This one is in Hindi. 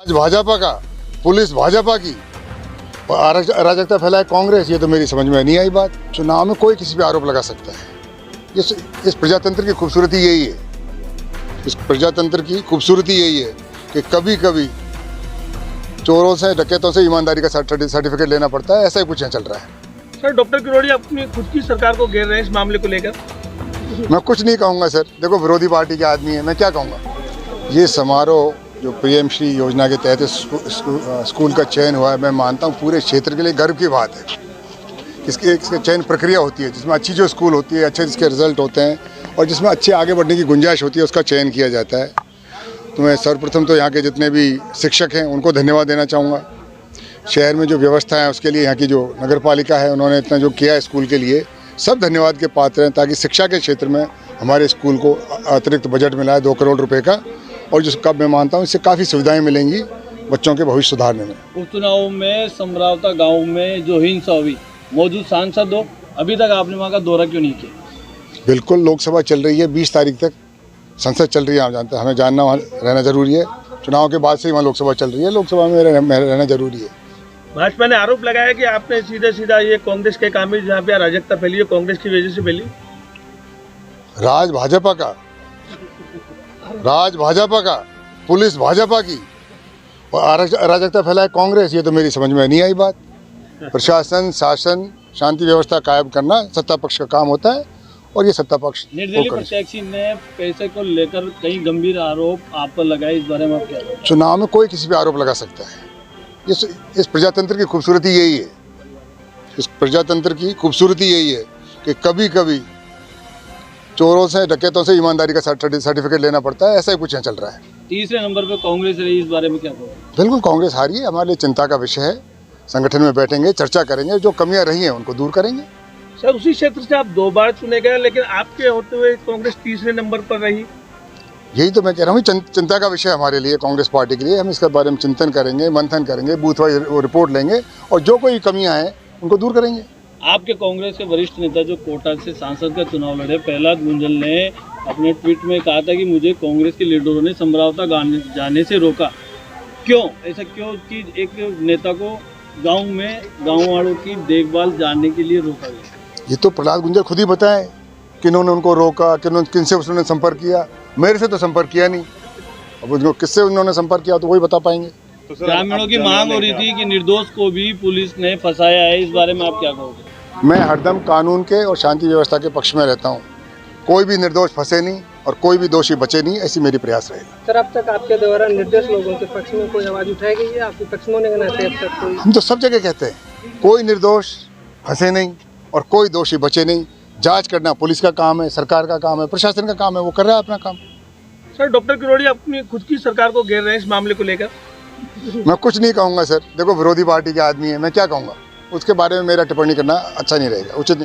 आज भाजपा का, पुलिस भाजपा की और अराजकता फैलाए कांग्रेस, ये तो मेरी समझ में नहीं आई बात। चुनाव में कोई किसी पे आरोप लगा सकता है। इस प्रजातंत्र की खूबसूरती यही है, इस प्रजातंत्र की खूबसूरती यही है कि कभी कभी चोरों से, डकैतों से ईमानदारी का सर्टिफिकेट लेना पड़ता है। ऐसा ही कुछ यहाँ चल रहा है। सर, डॉक्टर किरोड़ी अपनी खुद की सरकार को घेर रहे हैं इस मामले को लेकर। मैं कुछ नहीं कहूँगा सर, देखो विरोधी पार्टी के आदमी है, मैं क्या कहूँगा। ये समारोह जो पीएम श्री योजना के तहत स्कूल का चयन हुआ है, मैं मानता हूँ पूरे क्षेत्र के लिए गर्व की बात है। इसके चयन प्रक्रिया होती है जिसमें अच्छी जो स्कूल होती है, अच्छे जिसके रिजल्ट होते हैं और जिसमें अच्छे आगे बढ़ने की गुंजाइश होती है, उसका चयन किया जाता है। तो मैं सर्वप्रथम तो यहाँ के जितने भी शिक्षक हैं उनको धन्यवाद देना चाहूँगा। शहर में जो व्यवस्था है उसके लिए यहाँ की जो नगर पालिका है उन्होंने इतना जो किया है स्कूल के लिए, सब धन्यवाद के पात्र हैं, ताकि शिक्षा के क्षेत्र में हमारे स्कूल को अतिरिक्त बजट मिला है 2 करोड़ रुपए का, और जिसका मैं मानता हूँ इससे काफ़ी सुविधाएं मिलेंगी बच्चों के भविष्य सुधारने में। उपचुनाव में समरावता गांव में जो हिंसा हुई, मौजूद सांसद हो, अभी तक आपने वहाँ का दौरा क्यों नहीं किया? बिल्कुल, लोकसभा चल रही है, 20 तारीख तक संसद चल रही है, आप जानते हैं, हमें जानना वहाँ रहना जरूरी है। चुनाव के बाद से ही वहाँ लोकसभा चल रही है, लोकसभा में रहना जरूरी है। भाजपा ने आरोप लगाया कि आपने सीधा ये कांग्रेस के काम में जहाँ पे अराजकता फैली है, कांग्रेस की वजह से फैली। राज भाजपा का, पुलिस भाजपा की और अराजकता फैलाए कांग्रेस, ये तो मेरी समझ में नहीं आई बात। प्रशासन, शासन, शांति व्यवस्था कायम करना सत्ता पक्ष का काम होता है और ये सत्ता पक्ष। निर्दलीय प्रत्याशी ने पैसे को लेकर कई गंभीर आरोप आप पर लगाए, इस बारे में आप क्या कहेंगे? चुनाव में कोई किसी पे आरोप लगा सकता है। इस प्रजातंत्र की खूबसूरती यही है, इस प्रजातंत्र की खूबसूरती यही है कि कभी कभी चोरों से, डकैतों से ईमानदारी का सर्टिफिकेट लेना पड़ता है। ऐसा ही कुछ यहाँ चल रहा है। तीसरे नंबर पर कांग्रेस रही, इस बारे में क्या कहोगे? बिल्कुल, कांग्रेस हारी है, हमारे लिए चिंता का विषय है। संगठन में बैठेंगे, चर्चा करेंगे, जो कमियां रही हैं उनको दूर करेंगे। सर, उसी क्षेत्र से आप 2 बार चुने गए, लेकिन आपके होते हुए कांग्रेस तीसरे नंबर पर रही। यही तो मैं कह रहा हूँ, चिंता का विषय हमारे लिए, कांग्रेस पार्टी के लिए। हम इसके बारे में चिंतन करेंगे, मंथन करेंगे, बूथ वाइज रिपोर्ट लेंगे और जो कोई कमियां हैं उनको दूर करेंगे। आपके कांग्रेस के वरिष्ठ नेता जो कोटा से सांसद का चुनाव लड़े, प्रहलाद गुंजल ने अपने ट्वीट में कहा था कि मुझे कांग्रेस के लीडरों ने समरावता जाने से रोका। क्यों ऐसा, क्यों कि एक नेता को गांव में गांव वालों की देखभाल जानने के लिए रोका गया? ये तो प्रहलाद गुंजल खुद ही बताएं किन्होंने उनको रोका, किनसे उसने संपर्क किया। मेरे से तो संपर्क किया नहीं, अब उनको किससे उन्होंने संपर्क किया तो वही बता पाएंगे। ग्रामीणों की मांग हो रही थी कि निर्दोष को भी पुलिस ने फंसाया है, इस बारे में आप क्या कहोगे? मैं हरदम कानून के और शांति व्यवस्था के पक्ष में रहता हूँ। कोई भी निर्दोष फंसे नहीं और कोई भी दोषी बचे नहीं, ऐसी मेरी प्रयास रहेगा। सर, अब तक आपके द्वारा निर्दोष लोगों के पक्ष में कोई आवाज उठाई गई है? आपके पक्ष में होने के नाते अब तक कोई? हम तो सब जगह कहते हैं, कोई निर्दोष फंसे नहीं और कोई दोषी बचे नहीं। जांच करना पुलिस का काम है, सरकार का काम है, प्रशासन का काम है, वो कर रहा है अपना काम। सर, डॉक्टर किरोड़ी अपनी खुद की सरकार को घेर रहे हैं इस मामले को लेकर। मैं कुछ नहीं कहूँगा सर, देखो विरोधी पार्टी के आदमी है, मैं क्या कहूँगा। उसके बारे में मेरा टिप्पणी करना अच्छा नहीं रहेगा, उचित नहीं।